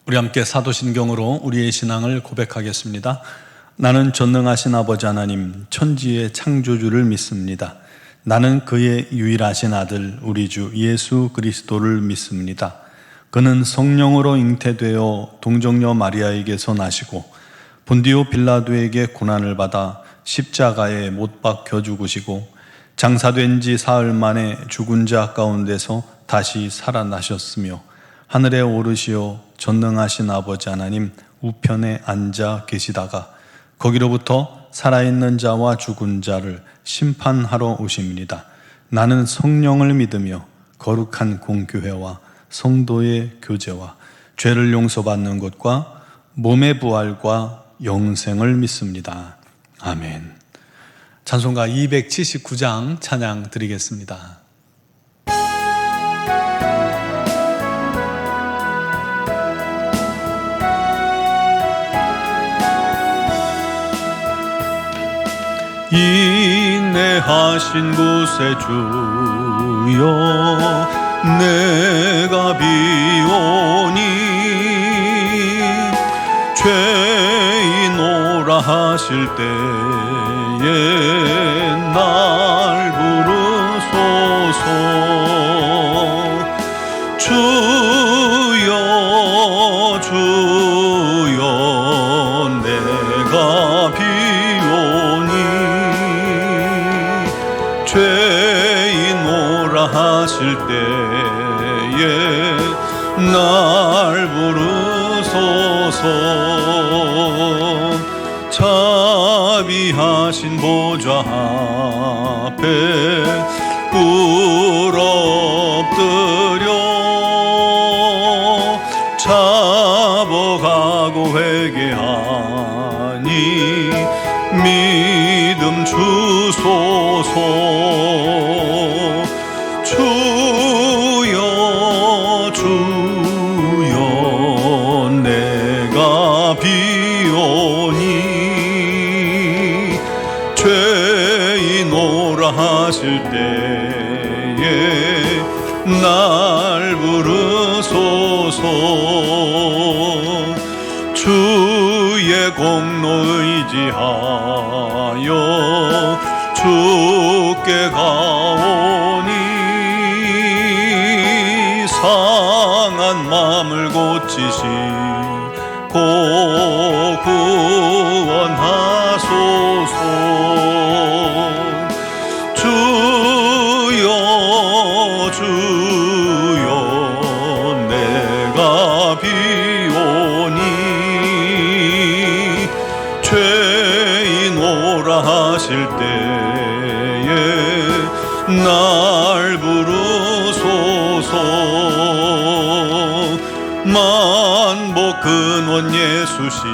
우리 함께 사도신경으로 우리의 신앙을 고백하겠습니다. 나는 전능하신 아버지 하나님, 천지의 창조주를 믿습니다. 나는 그의 유일하신 아들 우리 주 예수 그리스도를 믿습니다. 그는 성령으로 잉태되어 동정녀 마리아에게서 나시고 본디오 빌라도에게 고난을 받아 십자가에 못 박혀 죽으시고 장사된 지 사흘 만에 죽은 자 가운데서 다시 살아나셨으며 하늘에 오르시어 전능하신 아버지 하나님 우편에 앉아 계시다가 거기로부터 살아있는 자와 죽은 자를 심판하러 오십니다. 나는 성령을 믿으며 거룩한 공교회와 성도의 교제와 죄를 용서받는 것과 몸의 부활과 영생을 믿습니다. 아멘. 찬송가 279장 찬양 드리겠습니다. 인내하신 곳에 주여 내가 비오니 죄인오라 하실 때에 날 부르소서. 주여 주여 내가 비오니 죄인오라 하실 때에 날 부르소서. 자비하신 보좌 앞에 꿇어엎드려 자복하고 회개하니 믿음 주소서. 주여 주여 내가 비오니 죄인오라 하실 때에 날 부르소서. 주의 공로 의지하여 주께 가오니 상한 마음을 고치시고 구원하소서. 주여 주여 내가 비오니 죄인오라 하실 때에 날 부르소서. 만복 근원 예수시여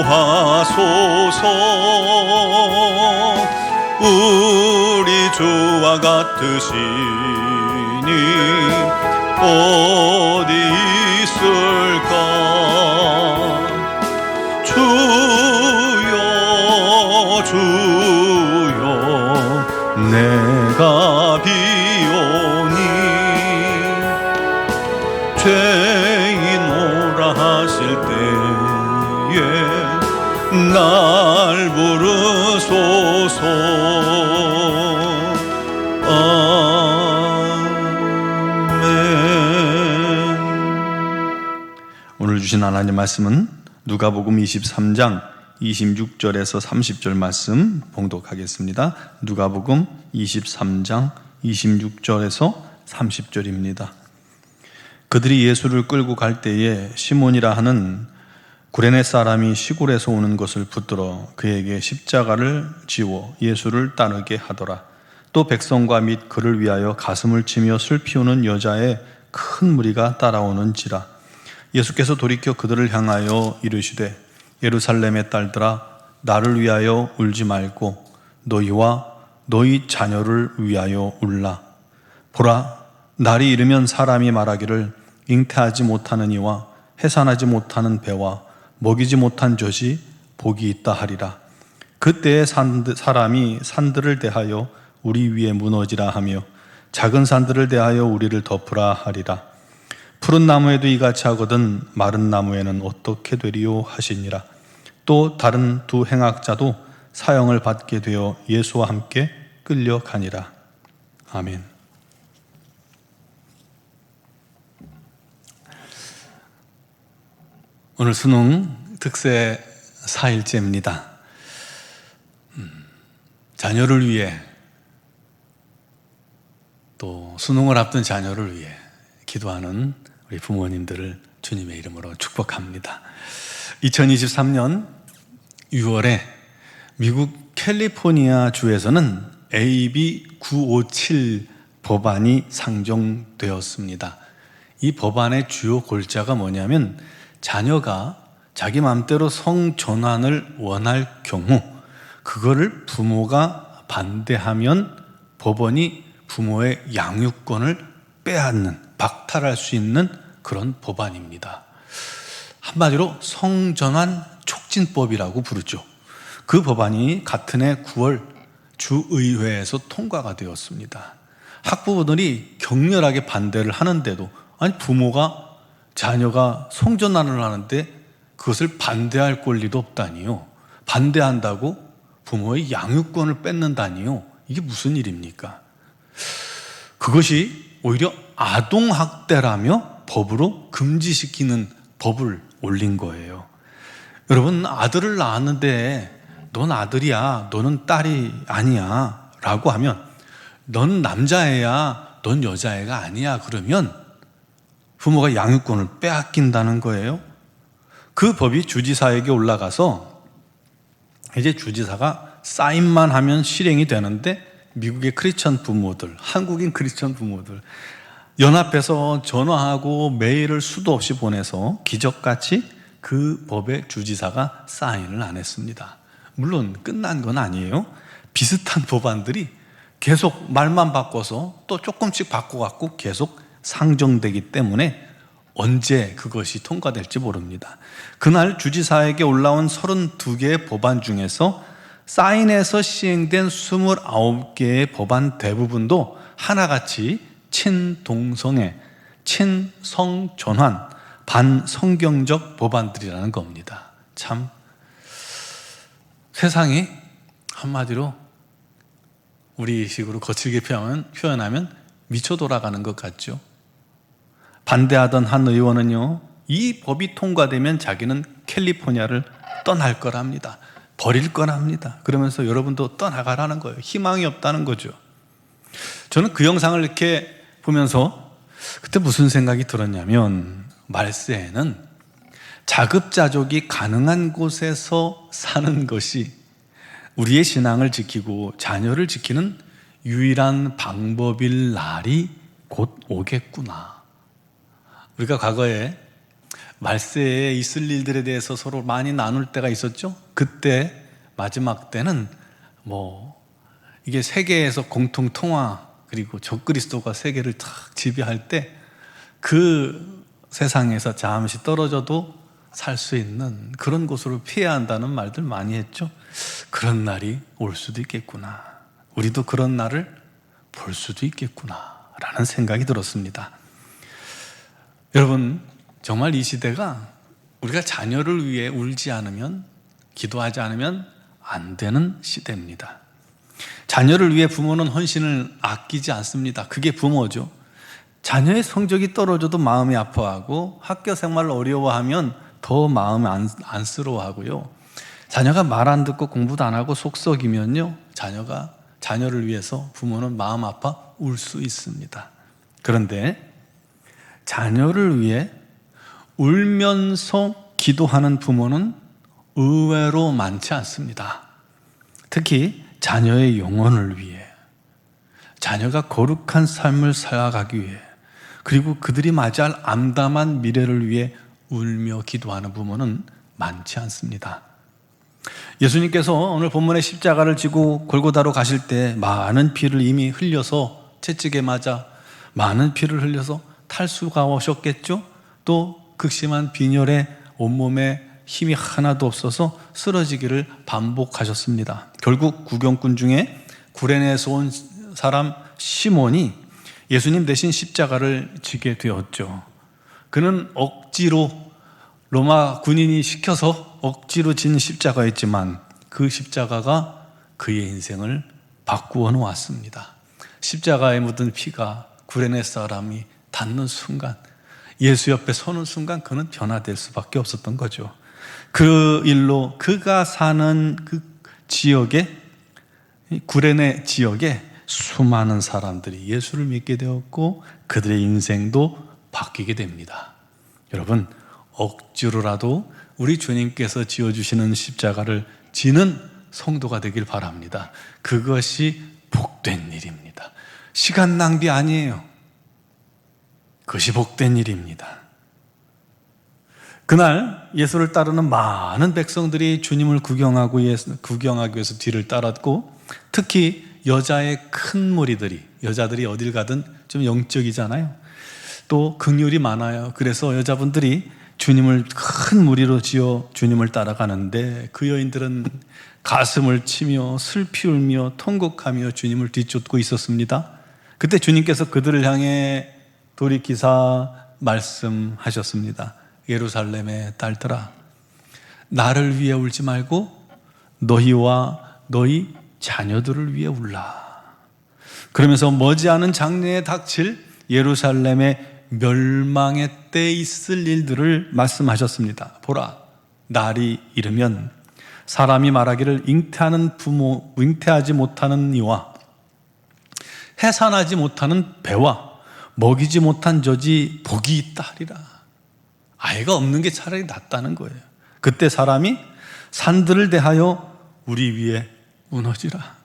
위로하소서. 우리 주와 같으시니 어디 있을까. 주여 주여 내가 비오니 죄인오라 하실 때에 날 부르소서. 아멘. 오늘 주신 하나님 말씀은 누가복음 23장 26절에서 30절 말씀 봉독하겠습니다. 누가복음 23장 26절에서 30절입니다. 그들이 예수를 끌고 갈 때에 시몬이라 하는 구레네 사람이 시골에서 오는 것을 붙들어 그에게 십자가를 지워 예수를 따르게 하더라. 또 백성과 및 그를 위하여 가슴을 치며 슬피우는 여자의 큰 무리가 따라오는지라. 예수께서 돌이켜 그들을 향하여 이르시되 예루살렘의 딸들아 나를 위하여 울지 말고 너희와 너희 자녀를 위하여 울라. 보라 날이 이르면 사람이 말하기를 잉태하지 못하는 이와 해산하지 못하는 배와 먹이지 못한 젖이 복이 있다 하리라. 그때에 사람이 산들을 대하여 우리 위에 무너지라 하며 작은 산들을 대하여 우리를 덮으라 하리라. 푸른 나무에도 이같이 하거든 마른 나무에는 어떻게 되리요 하시니라. 또 다른 두 행악자도 사형을 받게 되어 예수와 함께 끌려가니라. 아멘. 오늘 수능 특세 4일째입니다. 자녀를 위해, 또 수능을 앞둔 자녀를 위해 기도하는 우리 부모님들을 주님의 이름으로 축복합니다. 2023년 6월에 미국 캘리포니아 주에서는 AB 957 법안이 상정되었습니다. 이 법안의 주요 골자가 뭐냐면, 자녀가 자기 마음대로 성전환을 원할 경우 그거를 부모가 반대하면 법원이 부모의 양육권을 빼앗는, 박탈할 수 있는 그런 법안입니다. 한마디로 성전환 촉진법이라고 부르죠. 그 법안이 같은 해 9월 주의회에서 통과가 되었습니다. 학부모들이 격렬하게 반대를 하는데도, 아니 부모가 자녀가 성전환을 하는데 그것을 반대할 권리도 없다니요, 반대한다고 부모의 양육권을 뺏는다니요, 이게 무슨 일입니까? 그것이 오히려 아동학대라며 법으로 금지시키는 법을 올린 거예요. 여러분, 아들을 낳았는데 넌 아들이야, 너는 딸이 아니야 라고 하면, 넌 남자애야, 넌 여자애가 아니야 그러면 부모가 양육권을 빼앗긴다는 거예요. 그 법이 주지사에게 올라가서 이제 주지사가 사인만 하면 실행이 되는데, 미국의 크리스천 부모들, 한국인 크리스천 부모들 연합해서 전화하고 메일을 수도 없이 보내서 기적같이 그 법의 주지사가 사인을 안 했습니다. 물론 끝난 건 아니에요. 비슷한 법안들이 계속 말만 바꿔서 또 조금씩 바꿔갖고 계속 상정되기 때문에 언제 그것이 통과될지 모릅니다. 그날 주지사에게 올라온 32개의 법안 중에서 사인해서 시행된 29개의 법안 대부분도 하나같이 친동성애, 친성전환, 반성경적 법안들이라는 겁니다. 참 세상이 한마디로 우리식으로 거칠게 표현하면 미쳐 돌아가는 것 같죠. 반대하던 한 의원은요, 이 법이 통과되면 자기는 캘리포니아를 떠날 거랍니다. 버릴 거랍니다. 그러면서 여러분도 떠나가라는 거예요. 희망이 없다는 거죠. 저는 그 영상을 이렇게 보면서 그때 무슨 생각이 들었냐면, 말세에는 자급자족이 가능한 곳에서 사는 것이 우리의 신앙을 지키고 자녀를 지키는 유일한 방법일 날이 곧 오겠구나. 우리가 과거에 말세에 있을 일들에 대해서 서로 많이 나눌 때가 있었죠. 그때 마지막 때는 이게 세계에서 공통 통화, 그리고 적그리스도가 세계를 탁 지배할 때 그 세상에서 잠시 떨어져도 살 수 있는 그런 곳으로 피해야 한다는 말들 많이 했죠. 그런 날이 올 수도 있겠구나, 우리도 그런 날을 볼 수도 있겠구나 라는 생각이 들었습니다. 여러분, 정말 이 시대가 우리가 자녀를 위해 울지 않으면, 기도하지 않으면 안 되는 시대입니다. 자녀를 위해 부모는 헌신을 아끼지 않습니다. 그게 부모죠. 자녀의 성적이 떨어져도 마음이 아파하고, 학교 생활을 어려워하면 더 마음이 안쓰러워하고요. 자녀가 말 안 듣고 공부도 안 하고 속썩이면요, 자녀를 위해서 부모는 마음 아파 울 수 있습니다. 그런데 자녀를 위해 울면서 기도하는 부모는 의외로 많지 않습니다. 특히 자녀의 영혼을 위해, 자녀가 거룩한 삶을 살아가기 위해, 그리고 그들이 맞이할 암담한 미래를 위해 울며 기도하는 부모는 많지 않습니다. 예수님께서 오늘 본문의 십자가를 지고 골고다로 가실 때 많은 피를 이미 흘려서, 채찍에 맞아 많은 피를 흘려서 탈수가 오셨겠죠. 또 극심한 빈혈에 온몸에 힘이 하나도 없어서 쓰러지기를 반복하셨습니다. 결국 구경꾼 중에 구레네에서 온 사람 시몬이 예수님 대신 십자가를 지게 되었죠. 그는 억지로 로마 군인이 시켜서 억지로 진 십자가였지만 그 십자가가 그의 인생을 바꾸어 놓았습니다. 십자가에 묻은 피가 구레네 사람이 닿는 순간, 예수 옆에 서는 순간 그는 변화될 수밖에 없었던 거죠. 그 일로 그가 사는 그 지역에, 구레네 지역에 수많은 사람들이 예수를 믿게 되었고 그들의 인생도 바뀌게 됩니다. 여러분, 억지로라도 우리 주님께서 지어주시는 십자가를 지는 성도가 되길 바랍니다. 그것이 복된 일입니다. 시간 낭비 아니에요. 그것이 복된 일입니다. 그날 예수를 따르는 많은 백성들이 주님을 구경하기 위해서 뒤를 따랐고, 특히 여자의 큰 무리들이, 여자들이 어딜 가든 좀 영적이잖아요. 또 긍휼이 많아요. 그래서 여자분들이 주님을 큰 무리로 지어 주님을 따라가는데 그 여인들은 가슴을 치며 슬피 울며 통곡하며 주님을 뒤쫓고 있었습니다. 그때 주님께서 그들을 향해 돌이키사 말씀하셨습니다. 예루살렘의 딸들아, 나를 위해 울지 말고 너희와 너희 자녀들을 위해 울라. 그러면서 머지않은 장래에 닥칠 예루살렘의 멸망의 때에 있을 일들을 말씀하셨습니다. 보라, 날이 이르면 사람이 말하기를 잉태하지 못하는 이와 해산하지 못하는 배와 먹이지 못한 젖이 복이 있다 하리라. 아이가 없는 게 차라리 낫다는 거예요. 그때 사람이 산들을 대하여 우리 위에 무너지라.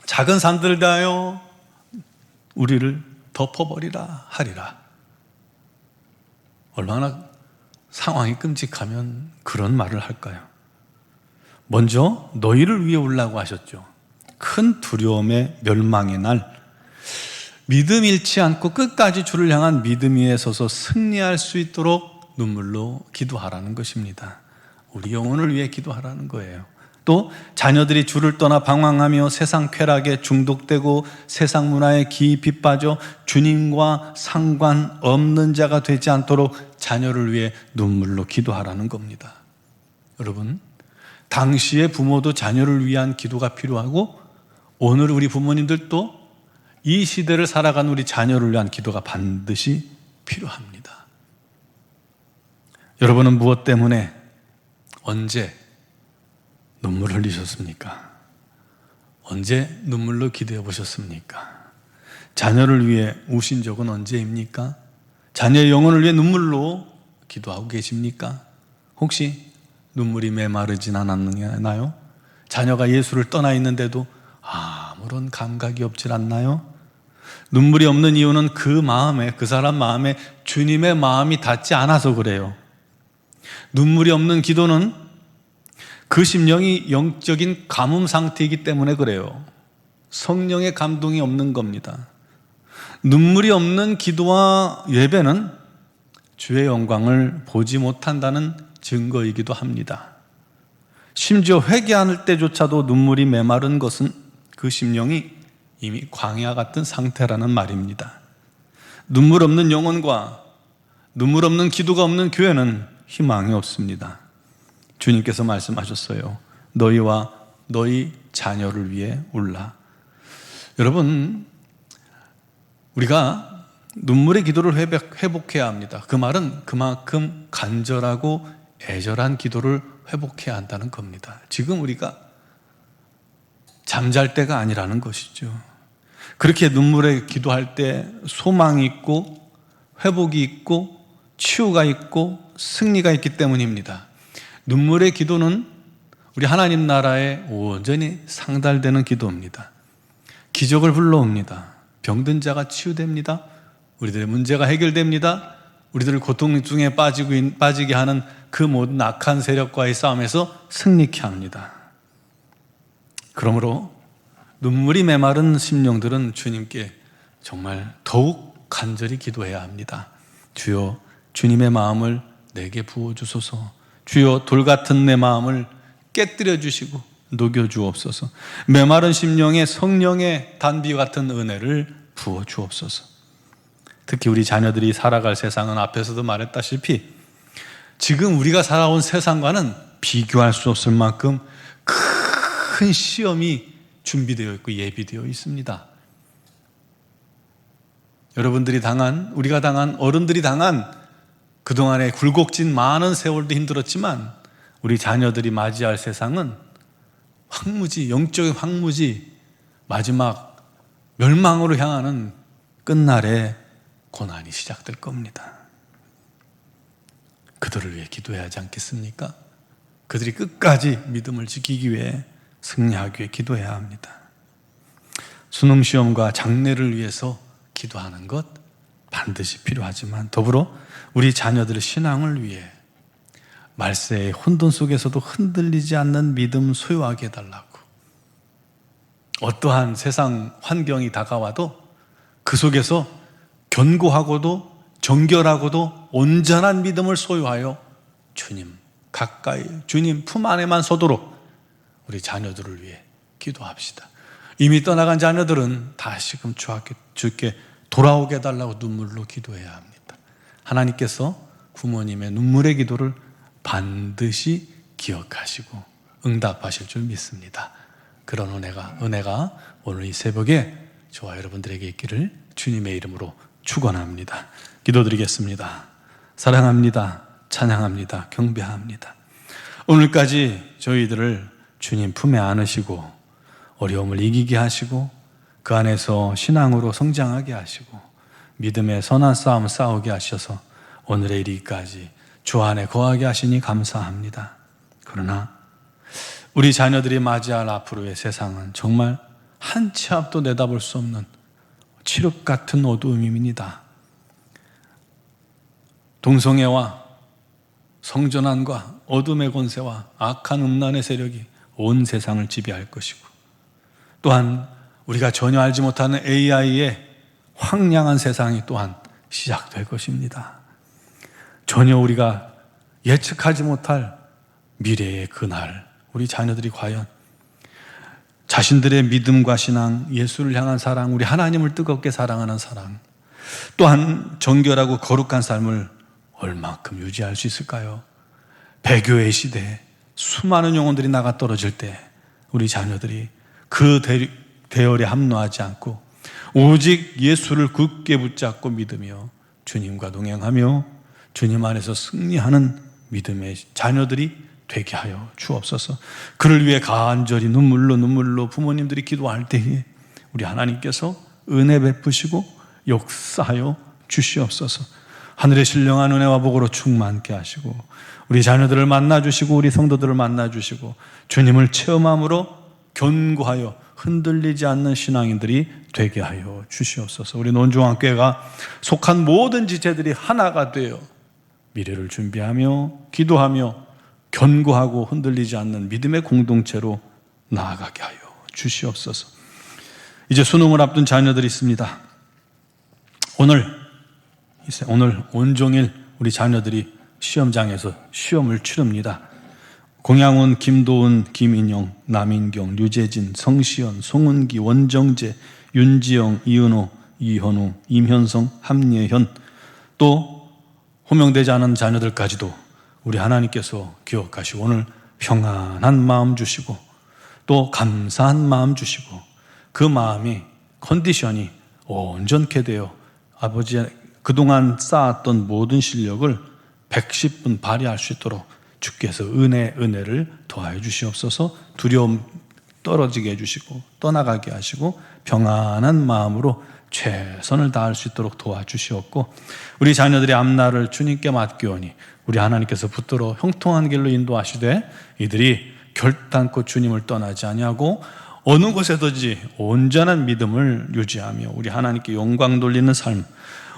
작은 산들을 대하여 우리를 덮어버리라 하리라. 얼마나 상황이 끔찍하면 그런 말을 할까요? 먼저 너희를 위해 울라고 하셨죠. 큰 두려움의 멸망의 날, 믿음 잃지 않고 끝까지 주를 향한 믿음 위에 서서 승리할 수 있도록 눈물로 기도하라는 것입니다. 우리 영혼을 위해 기도하라는 거예요. 또 자녀들이 주를 떠나 방황하며 세상 쾌락에 중독되고 세상 문화에 깊이 빠져 주님과 상관없는 자가 되지 않도록 자녀를 위해 눈물로 기도하라는 겁니다. 여러분, 당시의 부모도 자녀를 위한 기도가 필요하고 오늘 우리 부모님들도 이 시대를 살아가는 우리 자녀를 위한 기도가 반드시 필요합니다. 여러분은 무엇 때문에 언제 눈물을 흘리셨습니까? 언제 눈물로 기도해 보셨습니까? 자녀를 위해 우신 적은 언제입니까? 자녀의 영혼을 위해 눈물로 기도하고 계십니까? 혹시 눈물이 메마르진 않았나요? 자녀가 예수를 떠나 있는데도 아무런 감각이 없질 않나요? 눈물이 없는 이유는 그 사람 마음에 주님의 마음이 닿지 않아서 그래요. 눈물이 없는 기도는 그 심령이 영적인 가뭄 상태이기 때문에 그래요. 성령의 감동이 없는 겁니다. 눈물이 없는 기도와 예배는 주의 영광을 보지 못한다는 증거이기도 합니다. 심지어 회개할 때조차도 눈물이 메마른 것은 그 심령이 이미 광야 같은 상태라는 말입니다. 눈물 없는 영혼과 눈물 없는 기도가 없는 교회는 희망이 없습니다. 주님께서 말씀하셨어요. 너희와 너희 자녀를 위해 울라. 여러분, 우리가 눈물의 기도를 회복해야 합니다. 그 말은 그만큼 간절하고 애절한 기도를 회복해야 한다는 겁니다. 지금 우리가 잠잘 때가 아니라는 것이죠. 그렇게 눈물에 기도할 때 소망이 있고 회복이 있고 치유가 있고 승리가 있기 때문입니다. 눈물의 기도는 우리 하나님 나라에 온전히 상달되는 기도입니다. 기적을 불러옵니다. 병든 자가 치유됩니다. 우리들의 문제가 해결됩니다. 우리들을 고통 중에 빠지게 하는 그 모든 악한 세력과의 싸움에서 승리케 합니다. 그러므로 눈물이 메마른 심령들은 주님께 정말 더욱 간절히 기도해야 합니다. 주여, 주님의 마음을 내게 부어주소서. 주여, 돌 같은 내 마음을 깨뜨려 주시고 녹여 주옵소서. 메마른 심령에 성령의 단비 같은 은혜를 부어 주옵소서. 특히 우리 자녀들이 살아갈 세상은 앞에서도 말했다시피 지금 우리가 살아온 세상과는 비교할 수 없을 만큼 큰 시험이 준비되어 있고 예비되어 있습니다. 여러분들이 당한, 우리가 당한, 어른들이 당한 그동안의 굴곡진 많은 세월도 힘들었지만 우리 자녀들이 맞이할 세상은 황무지, 영적인 황무지, 마지막 멸망으로 향하는 끝날에 고난이 시작될 겁니다. 그들을 위해 기도해야 하지 않겠습니까? 그들이 끝까지 믿음을 지키기 위해 승리하기 위해 기도해야 합니다. 수능시험과 장래를 위해서 기도하는 것 반드시 필요하지만 더불어 우리 자녀들의 신앙을 위해 말세의 혼돈 속에서도 흔들리지 않는 믿음 소유하게 해달라고, 어떠한 세상 환경이 다가와도 그 속에서 견고하고도 정결하고도 온전한 믿음을 소유하여 주님 가까이, 주님 품 안에만 서도록 우리 자녀들을 위해 기도합시다. 이미 떠나간 자녀들은 다시금 주께 돌아오게 해달라고 눈물로 기도해야 합니다. 하나님께서 부모님의 눈물의 기도를 반드시 기억하시고 응답하실 줄 믿습니다. 그런 은혜가 오늘 이 새벽에 저와 여러분들에게 있기를 주님의 이름으로 축원합니다. 기도드리겠습니다. 사랑합니다. 찬양합니다. 경배합니다. 오늘까지 저희들을 주님 품에 안으시고 어려움을 이기게 하시고 그 안에서 신앙으로 성장하게 하시고 믿음의 선한 싸움 싸우게 하셔서 오늘의 이르기까지 주 안에 거하게 하시니 감사합니다. 그러나 우리 자녀들이 맞이할 앞으로의 세상은 정말 한 치 앞도 내다볼 수 없는 칠흑 같은 어두움입니다. 동성애와 성전환과 어둠의 권세와 악한 음란의 세력이 온 세상을 지배할 것이고, 또한 우리가 전혀 알지 못하는 AI의 황량한 세상이 또한 시작될 것입니다. 전혀 우리가 예측하지 못할 미래의 그날, 우리 자녀들이 과연 자신들의 믿음과 신앙, 예수를 향한 사랑, 우리 하나님을 뜨겁게 사랑하는 사랑, 또한 정결하고 거룩한 삶을 얼만큼 유지할 수 있을까요? 배교의 시대에 수많은 영혼들이 나가 떨어질 때 우리 자녀들이 그 대열에 합류하지 않고 오직 예수를 굳게 붙잡고 믿으며 주님과 동행하며 주님 안에서 승리하는 믿음의 자녀들이 되게 하여 주옵소서. 그를 위해 간절히 눈물로 부모님들이 기도할 때에 우리 하나님께서 은혜 베푸시고 역사하여 주시옵소서. 하늘의 신령한 은혜와 복으로 충만케 하시고 우리 자녀들을 만나주시고 우리 성도들을 만나주시고 주님을 체험함으로 견고하여 흔들리지 않는 신앙인들이 되게 하여 주시옵소서. 우리 논중앙교회가 속한 모든 지체들이 하나가 되어 미래를 준비하며 기도하며 견고하고 흔들리지 않는 믿음의 공동체로 나아가게 하여 주시옵소서. 이제 수능을 앞둔 자녀들이 있습니다. 오늘 온종일 우리 자녀들이 시험장에서 시험을 치릅니다. 공양훈, 김도은, 김인영, 남인경, 류재진, 성시연, 송은기, 원정재, 윤지영, 이은호, 이현우, 임현성, 함예현, 또 호명되지 않은 자녀들까지도 우리 하나님께서 기억하시고 오늘 평안한 마음 주시고 또 감사한 마음 주시고 그 마음이 컨디션이 온전케 되어 아버지의 그동안 쌓았던 모든 실력을 110분 발휘할 수 있도록 주께서 은혜를 더하여 주시옵소서. 두려움 떨어지게 해주시고 떠나가게 하시고 평안한 마음으로 최선을 다할 수 있도록 도와주시옵고 우리 자녀들의 앞날을 주님께 맡기오니 우리 하나님께서 붙들어 형통한 길로 인도하시되 이들이 결단코 주님을 떠나지 아니하고 어느 곳에든지 온전한 믿음을 유지하며 우리 하나님께 영광 돌리는 삶,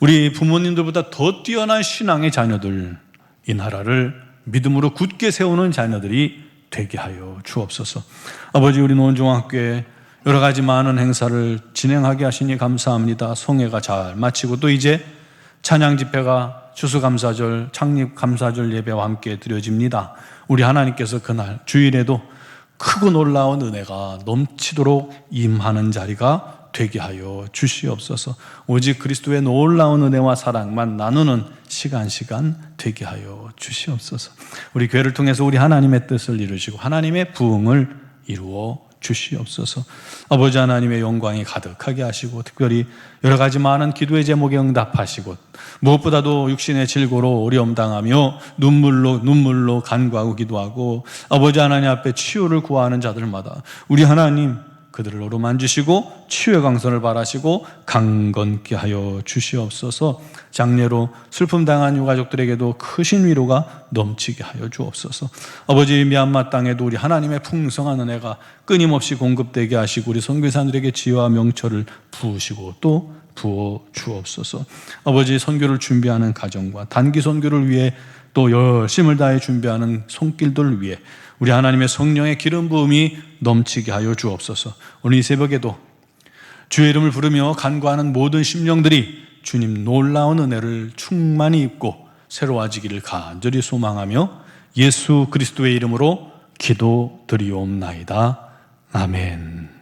우리 부모님들보다 더 뛰어난 신앙의 자녀들, 이 나라를 믿음으로 굳게 세우는 자녀들이 되게 하여 주옵소서. 아버지, 우리 노원중학교에 여러 가지 많은 행사를 진행하게 하시니 감사합니다. 송해가 잘 마치고 또 이제 찬양 집회가 추수감사절, 창립감사절 예배와 함께 드려집니다. 우리 하나님께서 그날 주일에도 크고 놀라운 은혜가 넘치도록 임하는 자리가 되게 하여 주시옵소서. 오직 그리스도의 놀라운 은혜와 사랑만 나누는 시간 되게 하여 주시옵소서. 우리 교회를 통해서 우리 하나님의 뜻을 이루시고 하나님의 부흥을 이루어 주시옵소서. 아버지 하나님의 영광이 가득하게 하시고 특별히 여러 가지 많은 기도의 제목에 응답하시고 무엇보다도 육신의 질고로 어려움 당하며 눈물로 간구하고 기도하고 아버지 하나님 앞에 치유를 구하는 자들마다 우리 하나님 그들을 어루만지시고 치유의 강선을 바라시고 강건케 하여 주시옵소서. 장례로 슬픔 당한 유가족들에게도 크신 위로가 넘치게 하여 주옵소서. 아버지 미얀마 땅에도 우리 하나님의 풍성한 은혜가 끊임없이 공급되게 하시고 우리 선교사들에게 지혜와 명철을 부으시고 또 부어 주옵소서. 아버지 선교를 준비하는 가정과 단기 선교를 위해 또 열심을 다해 준비하는 손길들을 위해 우리 하나님의 성령의 기름 부음이 넘치게 하여 주옵소서. 오늘 이 새벽에도 주의 이름을 부르며 간구하는 모든 심령들이 주님 놀라운 은혜를 충만히 입고 새로워지기를 간절히 소망하며 예수 그리스도의 이름으로 기도드리옵나이다. 아멘.